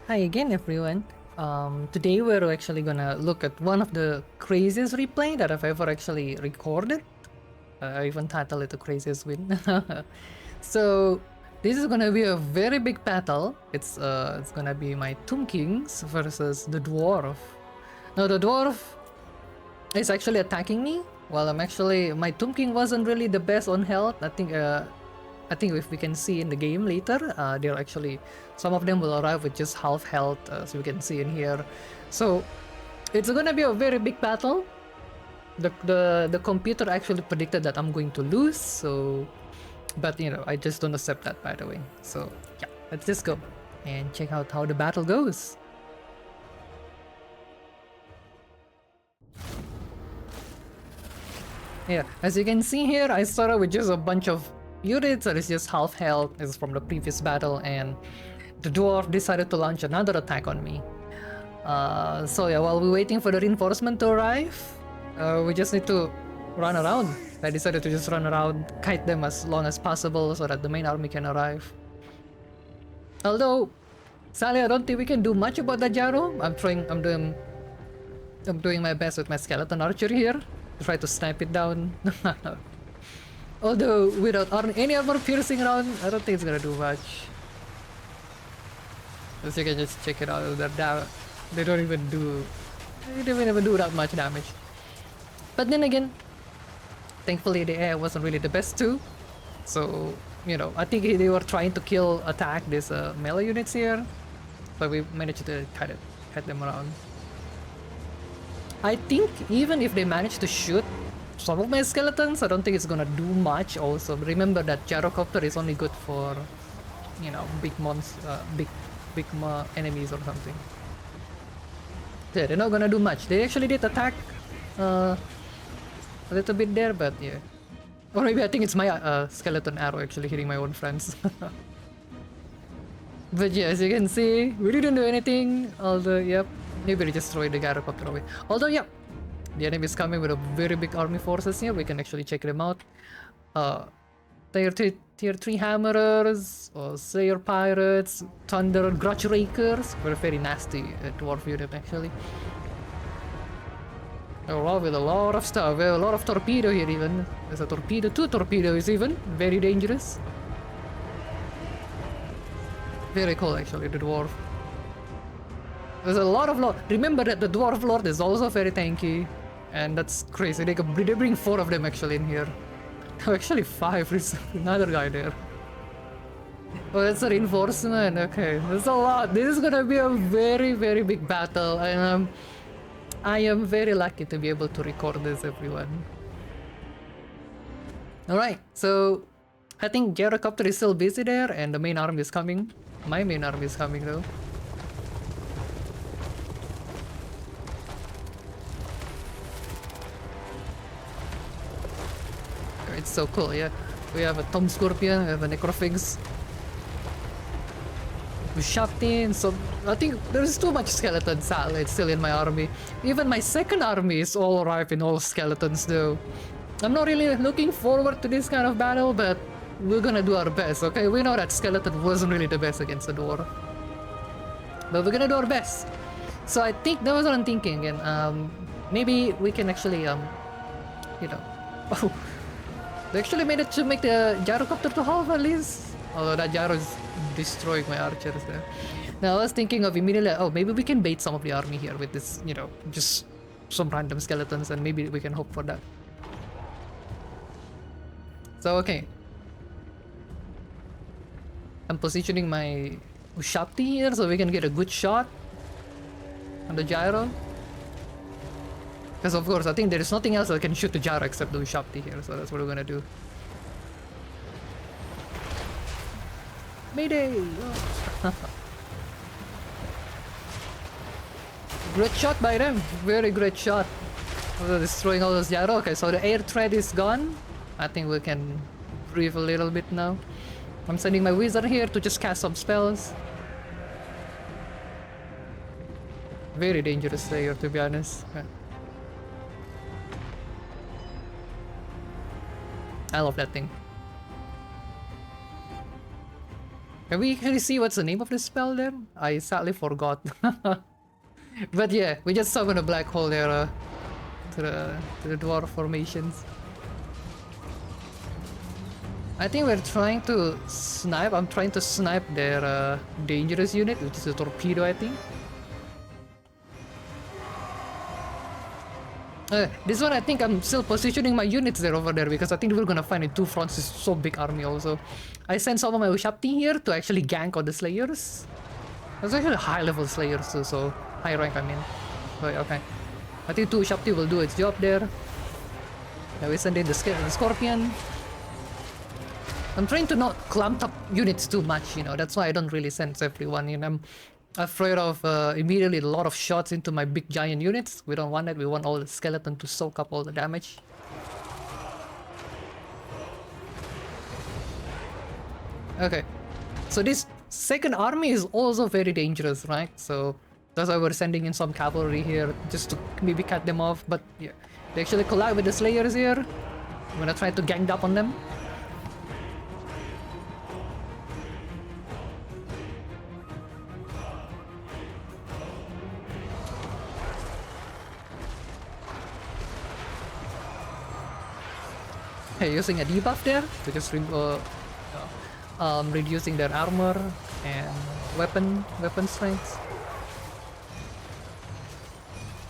Hi again, everyone. Today we're actually gonna look at one of the craziest replay that I've ever actually recorded. I even titled it the craziest win. So this is gonna be a very big battle. It's gonna be my Tomb Kings versus the Dwarf. Now the Dwarf is actually attacking me while my Tomb King wasn't really the best on health. I think if we can see in the game later, they're actually, some of them will arrive with just half health, so we can see in here. So it's gonna be a very big battle. The computer actually predicted that I'm going to lose, so, but you know, I just don't accept that, by the way. So yeah, let's just go and check out how the battle goes. Yeah, as you can see here, I started with just a bunch of units that is just half health. This is from the previous battle, and the dwarf decided to launch another attack on me. So yeah, while we're waiting for the reinforcement to arrive, we just need to run around. I decided to just run around, kite them as long as possible so that the main army can arrive. Although, sadly, I don't think we can do much about that gyro. I'm doing my best with my skeleton archer here to try to snipe it down. Although without any armor piercing around, I don't think it's gonna do much. As you can just check it out, they don't even do that much damage. But then again, thankfully the AI wasn't really the best too. So, you know, I think they were trying to attack these melee units here, but we managed to cut them around. I think even if they manage to shoot some of my skeletons, I don't think it's gonna do much. Also, remember that gyrocopter is only good for, you know, big enemies or something. Yeah, they're not gonna do much. They actually did attack a little bit there, but yeah. Or maybe I think it's my skeleton arrow actually hitting my own friends. But yeah, as you can see, we didn't do anything. Although, yep, maybe they just throw the gyrocopter away. Although, yep, the enemy is coming with a very big army forces here. We can actually check them out. Tier 3 hammerers, or Slayer pirates, Thunder Grudge Rakers. We're very nasty dwarf unit actually. Oh, with a lot of stuff. We have a lot of torpedo here even. There's a torpedo, 2 torpedoes even. Very dangerous. Very cool actually, the dwarf. There's a lot of lord. Remember that the dwarf lord is also very tanky. And that's crazy. They bring 4 of them actually in here. Actually 5, there's another guy there. Oh, that's a reinforcement. Okay, there's a lot. This is gonna be a very, very big battle. And I am very lucky to be able to record this, everyone. Alright, so I think gyrocopter is still busy there and the main army is coming. My main army is coming though. It's so cool, yeah. We have a Tom Scorpion, we have a Necrophix. We shot in, so I think there's too much skeleton salad still in my army. Even my second army is all arrived in all skeletons though. I'm not really looking forward to this kind of battle, but we're gonna do our best, okay? We know that skeleton wasn't really the best against the dwarf. But we're gonna do our best. So I think that was what I'm thinking, and maybe we can actually, you know... Oh! They actually managed to make the gyrocopter to half at least. Although that gyro is destroying my archers there. Now I was thinking of immediately, oh, maybe we can bait some of the army here with this, you know, just some random skeletons and maybe we can hope for that. So, okay. I'm positioning my Ushapti here so we can get a good shot on the gyro. Because of course, I think there is nothing else that can shoot the gyro except the Ushapti here, so that's what we're gonna do. Mayday! Oh. Great shot by them, very great shot. Destroying all those gyro. Okay, so the air threat is gone. I think we can breathe a little bit now. I'm sending my wizard here to just cast some spells. Very dangerous player, to be honest. I love that thing. Can we actually see what's the name of the spell there? I sadly forgot. But yeah, we just summoned a black hole there to the dwarf formations. I think we're trying to snipe. I'm trying to snipe their dangerous unit, which is a torpedo, I think. This one, I think I'm still positioning my units there over there because I think we're gonna find in two fronts. It's so big army also. I sent some of my Ushapti here to actually gank on the Slayers. There's actually high level Slayers too, so high rank I mean. But okay. I think two Ushapti will do its job there. Yeah, we send in the Scorpion. I'm trying to not clump up units too much, you know, that's why I don't really send everyone in. I'm afraid of immediately a lot of shots into my big giant units. We don't want that, we want all the skeleton to soak up all the damage. Okay, so this second army is also very dangerous, right? So that's why we're sending in some cavalry here, just to maybe cut them off, but yeah. They actually collide with the Slayers here. I'm gonna try to gang up on them. Okay, using a debuff there, which is reducing their armor and weapon strength.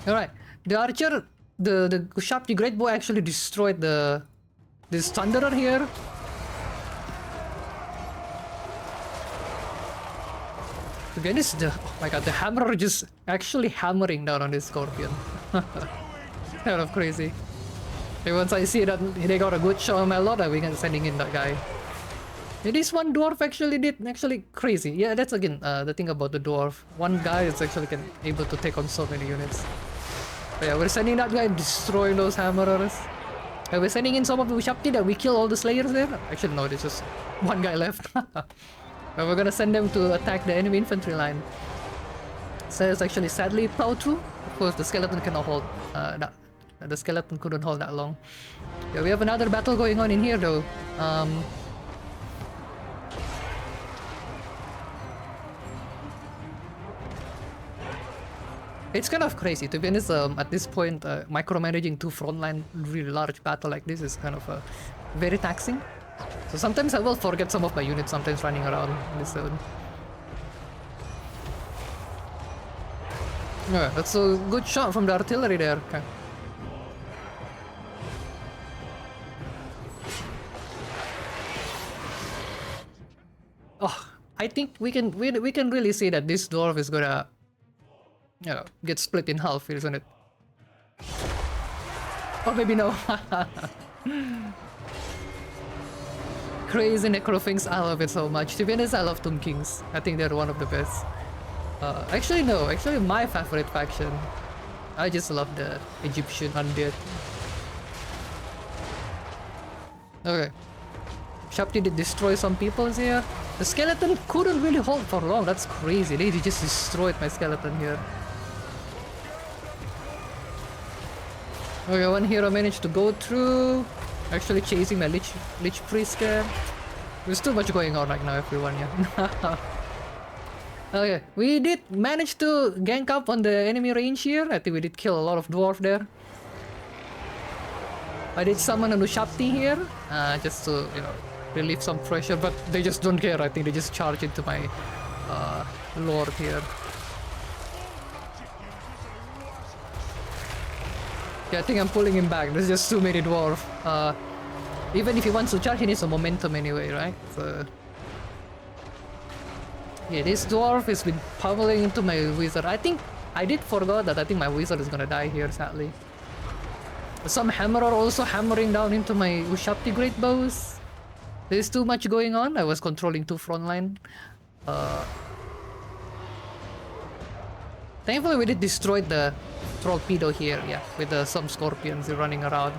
Alright, the archer, the Ushapti Great Bow actually destroyed this Thunderer here. Again, this oh my god, the hammer just actually hammering down on this Scorpion. Kind of crazy. And once I see that they got a good shot on my lot, I'm gonna sending in that guy. Yeah, this one dwarf actually did crazy. Yeah, that's again the thing about the dwarf. One guy is actually able to take on so many units. But yeah, we're sending that guy destroying those hammerers. And we're sending in some of the Ushapti that we kill all the Slayers there. Actually no, there's just one guy left. But we're gonna send them to attack the enemy infantry line. So it's actually sadly plow through. Of course the skeleton cannot hold that. The skeleton couldn't hold that long. Yeah, we have another battle going on in here though. It's kind of crazy to be honest. At this point, micromanaging two frontline really large battle like this is kind of very taxing. So sometimes I will forget some of my units sometimes running around in this zone. Yeah, that's a good shot from the artillery there. Okay. Oh, I think we can really see that this dwarf is gonna, you know, get split in half, isn't it? Or maybe no. Crazy necro things, I love it so much. To be honest, I love Tomb Kings. I think they're one of the best. Actually no, actually my favorite faction. I just love the Egyptian undead. Okay. Shapti did destroy some people here. The skeleton couldn't really hold for long, that's crazy. They just destroyed my skeleton here. Okay, one hero managed to go through. Actually chasing my Lich Priest there. There's too much going on right now, everyone, yeah. Okay, we did manage to gank up on the enemy range here. I think we did kill a lot of dwarf there. I did summon a Ushapti here, just to, you know, relieve some pressure, but they just don't care. I think they just charge into my lord here. Yeah, I think I'm pulling him back. There's just too many dwarf. Even if he wants to charge, he needs some momentum anyway, right? So yeah, this dwarf has been pummeling into my wizard. I think I did forgot that I think my wizard is gonna die here, sadly. Some hammerer also hammering down into my Ushapti Great Bows. There's too much going on. I was controlling two frontline. Thankfully we did destroy the torpedo here, yeah, with some scorpions running around.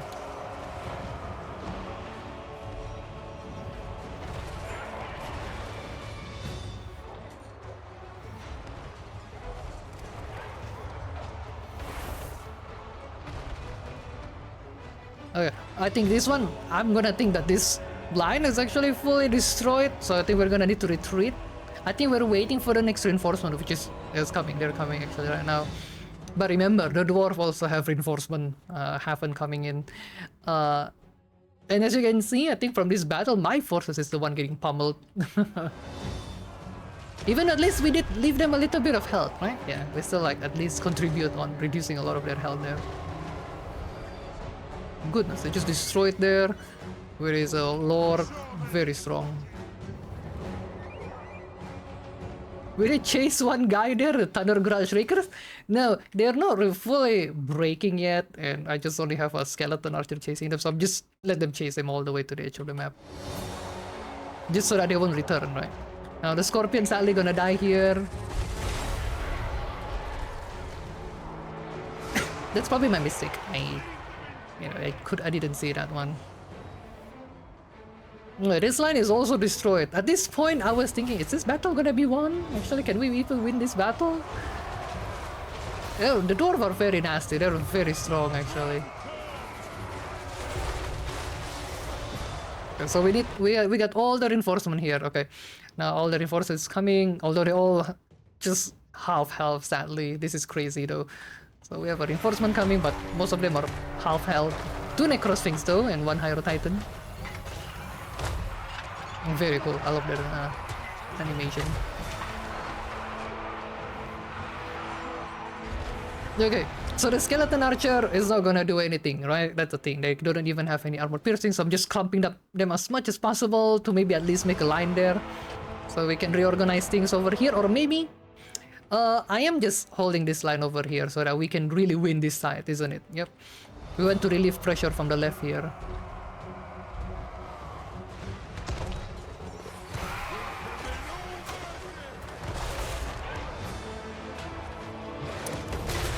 Okay, I think this one, I'm gonna think that this line is actually fully destroyed, so I think we're gonna need to retreat. I think we're waiting for the next reinforcement, which is coming. They're coming actually right now. But remember, the dwarf also have reinforcement haven't coming in. And as you can see, I think from this battle, my forces is the one getting pummeled. Even at least we did leave them a little bit of health, right? Yeah, we still like at least contribute on reducing a lot of their health there. Goodness, they just destroyed there. Where is a lord? Very strong. We did chase one guy there, the Thunder Grudge Rakers. No, they're not fully breaking yet, and I just only have a skeleton archer chasing them, so I'm just let them chase them all the way to the edge of the map. Just so that they won't return, right? Now the Scorpion's sadly gonna die here. That's probably my mistake. I didn't see that one. This line is also destroyed. At this point, I was thinking, is this battle gonna be won? Actually, can we even win this battle? Oh, the dwarves are very nasty. They're very strong, actually. Okay, so we got all the reinforcement here. Okay, now all the reinforcements coming. Although they all just half health. Sadly, this is crazy though. So we have a reinforcement coming, but most of them are half health. 2 Necro Sphinx though, and 1 Hyro Titan. Very cool. I love their animation. Okay, so the skeleton archer is not gonna do anything, right? That's the thing. They don't even have any armor piercing, so I'm just clumping them as much as possible to maybe at least make a line there, so we can reorganize things over here. Or maybe I am just holding this line over here so that we can really win this side, isn't it? Yep. We want to relieve pressure from the left here.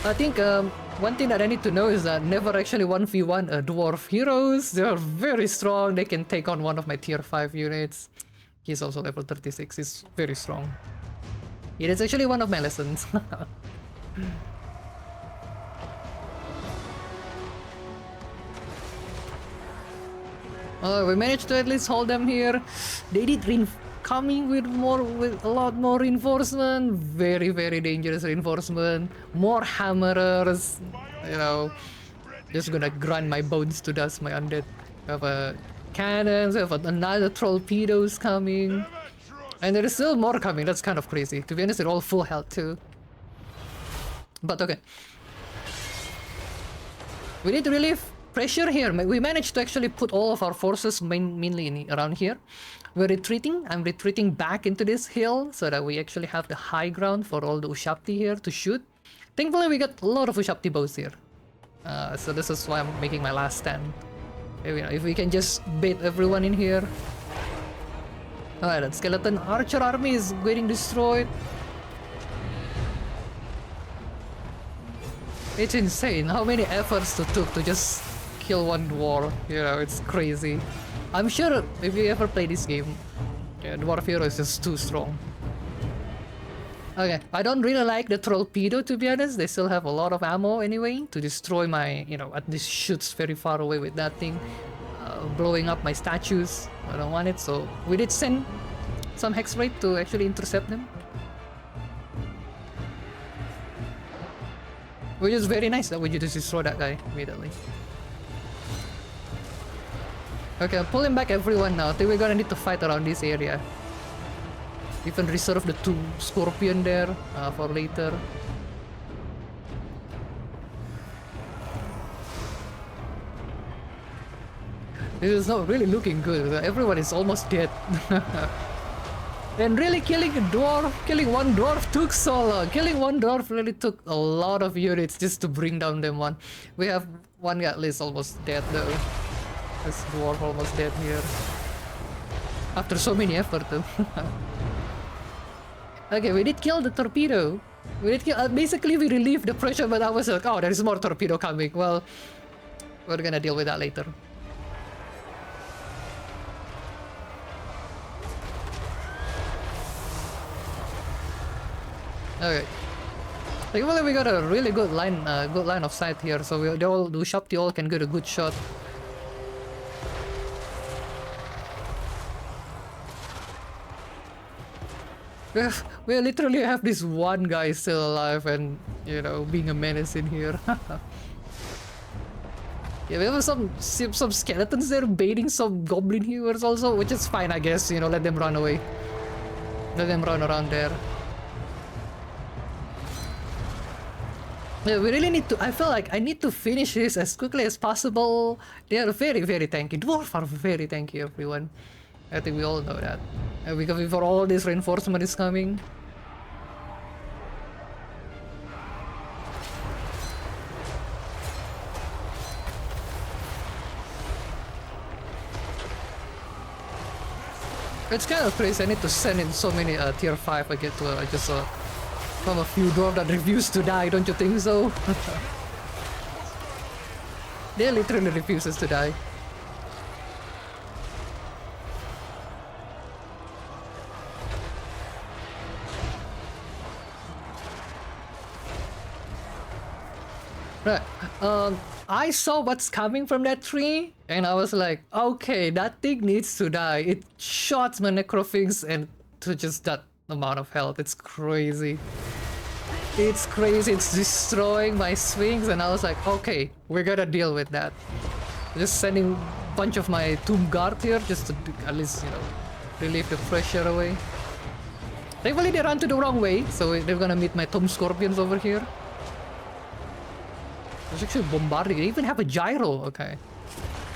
I think one thing that I need to know is that never actually 1v1 dwarf heroes. They are very strong. They can take on one of my tier 5 units. He's also level 36. He's very strong. It is actually one of my lessons. We managed to at least hold them here. They did coming with a lot more reinforcement. Very, very dangerous reinforcement. More hammerers. You know, just gonna grind my bones to dust, my undead. We have cannons. We have another torpedoes coming. And there is still more coming. That's kind of crazy. To be honest, they're all full health too. But okay. We need to relieve pressure here. We managed to actually put all of our forces mainly around here. We're retreating. I'm retreating back into this hill so that we actually have the high ground for all the Ushapti here to shoot. Thankfully, we got a lot of Ushapti bows here. So this is why I'm making my last stand. If we can just bait everyone in here. Alright, that skeleton archer army is getting destroyed. It's insane how many efforts it took to just kill one dwarf. You know, it's crazy. I'm sure if you ever play this game, dwarf hero is just too strong. Okay, I don't really like the torpedo, to be honest. They still have a lot of ammo anyway to destroy my, at least shoots very far away with that thing. Blowing up my statues. I don't want it, so we did send some hex raid to actually intercept them. Which is very nice that we just destroy that guy immediately. Okay, I'm pulling back everyone now. I think we're gonna need to fight around this area. Even reserve the 2 scorpion there for later. This is not really looking good. Everyone is almost dead. And really killing one dwarf took so long. Killing one dwarf really took a lot of units just to bring down them one. We have one guy at least almost dead though. This dwarf almost dead here. After so many effort though. Okay, we did kill the torpedo. We did kill, basically we relieved the pressure, but I was like, oh, there's more torpedo coming. Well, we're gonna deal with that later. Okay. Thankfully we got a really good line of sight here, so they all do shop. They all can get a good shot. We literally have this one guy still alive and, you know, being a menace in here. Yeah, we have some skeletons there baiting some goblin hewers also, which is fine, I guess. You know, let them run away. Let them run around there. Yeah, we really need to. I feel like I need to finish this as quickly as possible. They are very, very tanky. Dwarfs are very tanky, everyone. I think we all know that. Because before all this reinforcement is coming. It's kind of crazy. I need to send in so many tier 5 I get to just from a few dwarves that refuse to die, don't you think so? They literally refuses to die. Right. I saw what's coming from that tree, and I was like, okay, that thing needs to die. It shots my necrophings and to just that amount of health. It's crazy. It's crazy. It's destroying my swings, and I was like, okay, we're gonna deal with that. Just sending a bunch of my tomb guard here just to at least, you know, relieve the pressure away. Thankfully, they ran to the wrong way, so they're gonna meet my tomb scorpions over here. There's actually bombarding. They even have a gyro. Okay.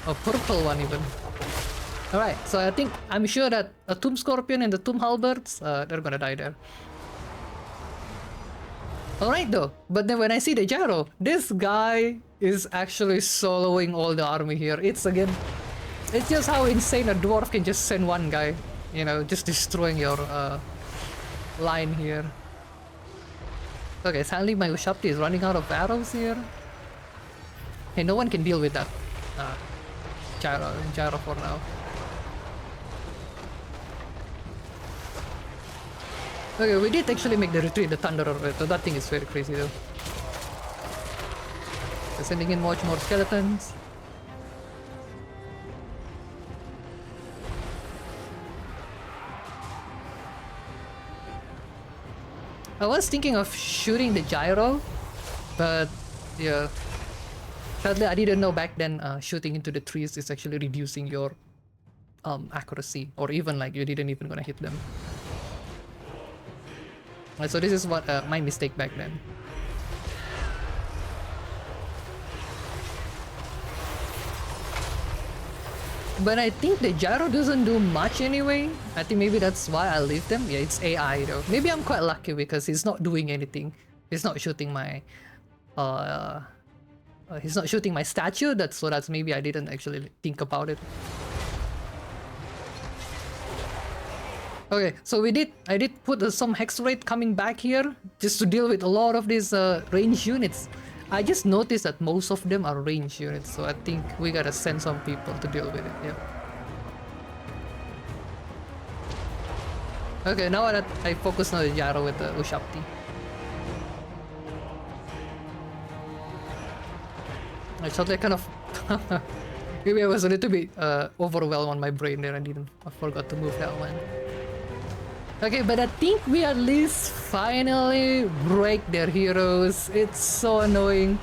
A purple one even. Alright, so I'm sure that a tomb scorpion and the tomb halberds, they're gonna die there. Alright though, but then when I see the gyro, this guy is actually soloing all the army here. It's just how insane a dwarf can just send one guy, you know, just destroying your line here. Okay, sadly my Ushapti is running out of arrows here. Hey, no one can deal with that gyro for now. Okay, we did actually make the retreat, the Thunderer, so that thing is very crazy though. We're sending in much more skeletons. I was thinking of shooting the gyro, but yeah. Sadly, I didn't know back then shooting into the trees is actually reducing your accuracy, or even like you didn't even gonna hit them. So this is what my mistake back then. But I think the gyro doesn't do much anyway. I think maybe that's why I leave them. Yeah, it's AI though. Maybe I'm quite lucky because he's not doing anything. He's not shooting my he's not shooting my statue. That's maybe I didn't actually think about it. Okay, so I did put some hex rate coming back here just to deal with a lot of these range units. I just noticed that most of them are range units, so I think we gotta send some people to deal with it. Yeah. Okay, now that I focus on the gyro with the Ushapti. I thought I kind of maybe I was a little bit overwhelmed on my brain there. I forgot to move that one. Okay, but I think we at least finally break their heroes. It's so annoying.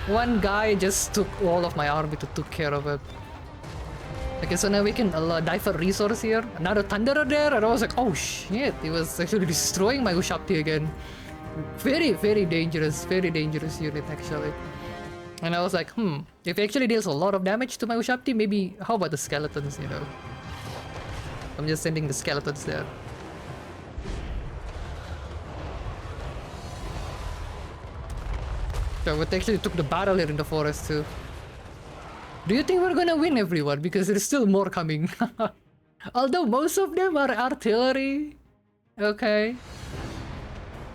One guy just took all of my army to take care of it. Okay, so now we can divert resource here. Another Thunderer there, and I was like, oh shit, he was actually destroying my Ushapti again. Very, very dangerous unit actually. And I was like, if he actually deals a lot of damage to my Ushapti, maybe, how about the skeletons, you know? I'm just sending the skeletons there. So it actually took the battle here in the forest too. Do you think we're gonna win, everyone? Because there's still more coming. Although most of them are artillery. Okay.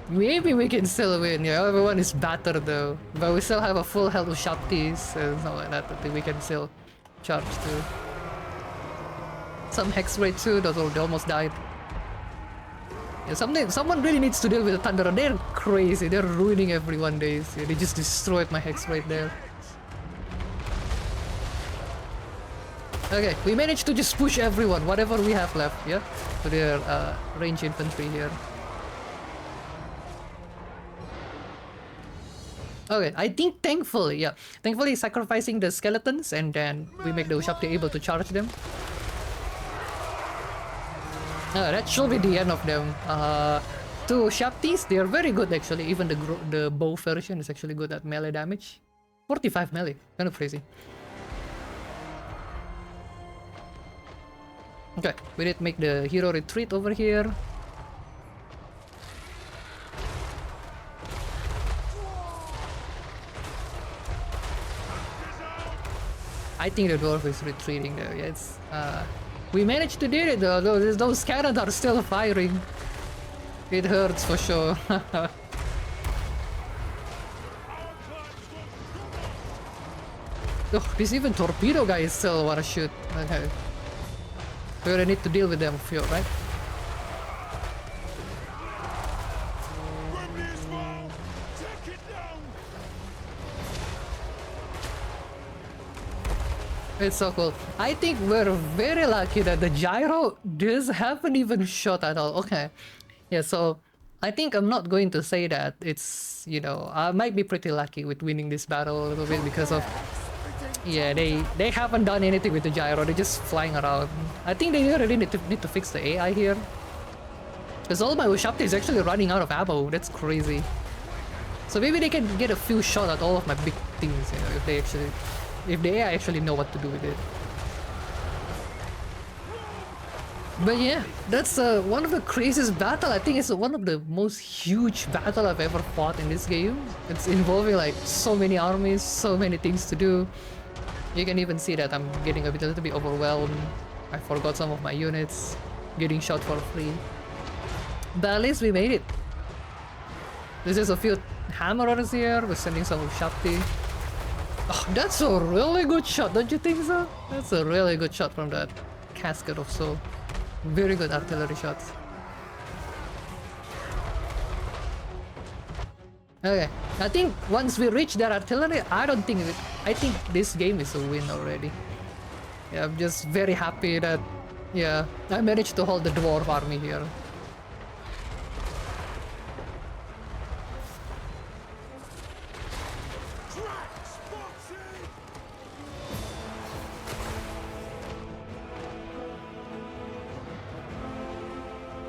Maybe we can still win. Yeah, everyone is battered though. But we still have a full health of Shaktis and something like that. I think we can still charge too. Some hex rate too, they almost died. Yeah, someone really needs to deal with the Thunderer. They're crazy. They're ruining everyone days. Yeah, they just destroyed my hex right there. Okay, we managed to just push everyone, whatever we have left, yeah? To their range infantry here. Okay, I think thankfully, yeah. Thankfully sacrificing the skeletons and then we make the Ushapti able to charge them. That should be the end of them. Two Shaptis, they are very good actually. Even the bow version is actually good at melee damage. 45 melee, kind of crazy. Okay, we did make the hero retreat over here. I think the dwarf is retreating there. Yes, we managed to do it though. Those cannons are still firing. It hurts for sure. Oh, this even torpedo guy still wanna shoot. Okay. We already need to deal with them, feel right? It's so cool. I think we're very lucky that the gyro just haven't even shot at all. Okay. Yeah, so I think I'm not going to say that it's, you know, I might be pretty lucky with winning this battle a little bit because of, yeah, they haven't done anything with the gyro. They're just flying around. I think they really need to fix the AI here. Because all my Ushapti is actually running out of ammo. That's crazy. So maybe they can get a few shots at all of my big things, you know, if the AI actually know what to do with it. But yeah, that's one of the craziest battle. I think it's one of the most huge battle I've ever fought in this game. It's involving like so many armies, so many things to do. You can even see that I'm getting a little bit overwhelmed. I forgot some of my units, getting shot for free. But at least we made it. There's just a few hammerers here. We're sending some of Shakti. Oh, that's a really good shot, don't you think so? That's a really good shot from that casket of soul. Very good artillery shots. Okay, I think once we reach that artillery, I think this game is a win already. Yeah, I'm just very happy that, yeah, I managed to hold the dwarf army here.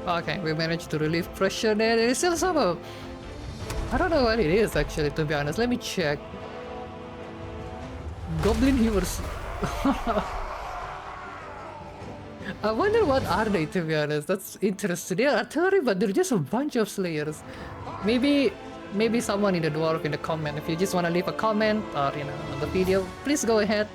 Okay, we managed to relieve pressure there. There is still some I don't know what it is actually, to be honest. Let me check. Goblin Hewers. I wonder what are they, to be honest. That's interesting. They're artillery, but they're just a bunch of slayers. Maybe someone in the dwarf in the comment. If you just want to leave a comment or, you know, on the video, please go ahead.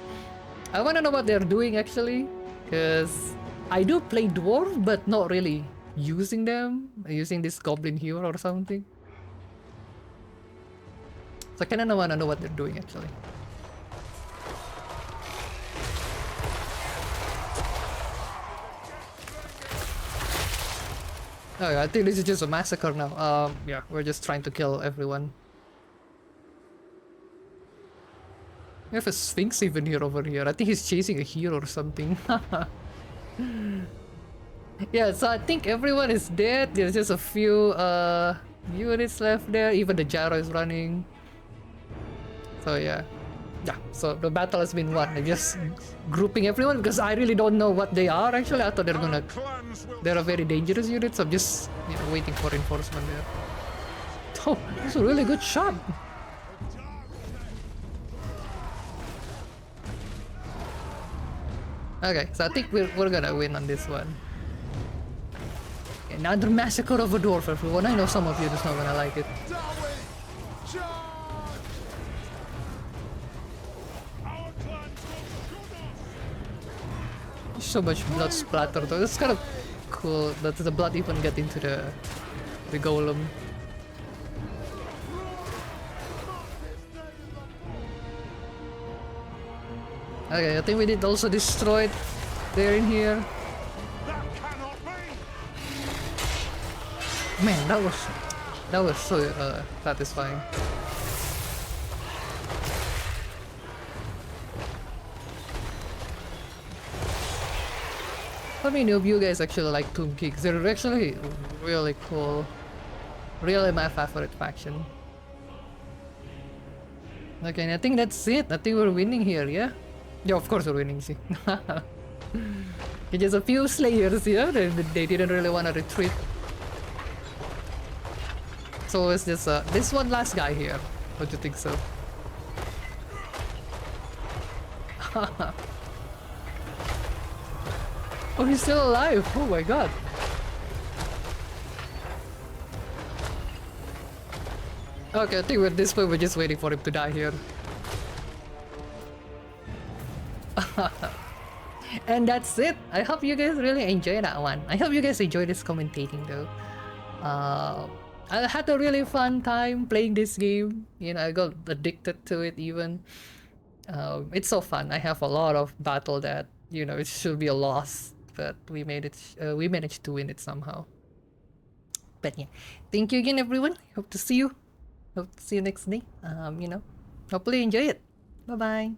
I want to know what they're doing actually, because I do play dwarf, but not really using them, using this goblin hero or something. So I kinda wanna know what they're doing actually. Okay, I think this is just a massacre now. Yeah, we're just trying to kill everyone. We have a Sphinx even here over here. I think he's chasing a hero or something. Yeah, so I think everyone is dead. There's just a few units left there. Even the gyro is running. So yeah. Yeah, so the battle has been won. They're just grouping everyone because I really don't know what they are actually. I thought they're a very dangerous unit, so I'm just, you know, waiting for reinforcement there. Oh, that's a really good shot. Okay, so I think we're gonna win on this one. Another massacre of a dwarf, everyone. I know some of you just not gonna like it. So much blood splatter though. It's kind of cool that the blood even get into the golem. Okay, I think we did also destroy it there in here. Man, that was so satisfying. How many of you guys actually like Tomb Kicks? They're actually really cool. Really my favorite faction. Okay, and I think that's it. I think we're winning here, yeah? Yeah, of course we're winning, see. Just a few slayers here, they didn't really want to retreat. So it's just this one last guy here. Don't you think so? Oh, he's still alive! Oh my god! Okay, I think at this point we're just waiting for him to die here. And that's it. I hope you guys really enjoy that one. I hope you guys enjoy this commentating though. I had a really fun time playing this game. You know, I got addicted to it even. It's so fun. I have a lot of battle that, you know, it should be a loss, but we made it. We managed to win it somehow. But yeah, thank you again, everyone. Hope to see you. Hope to see you next day. You know, hopefully enjoy it. Bye bye.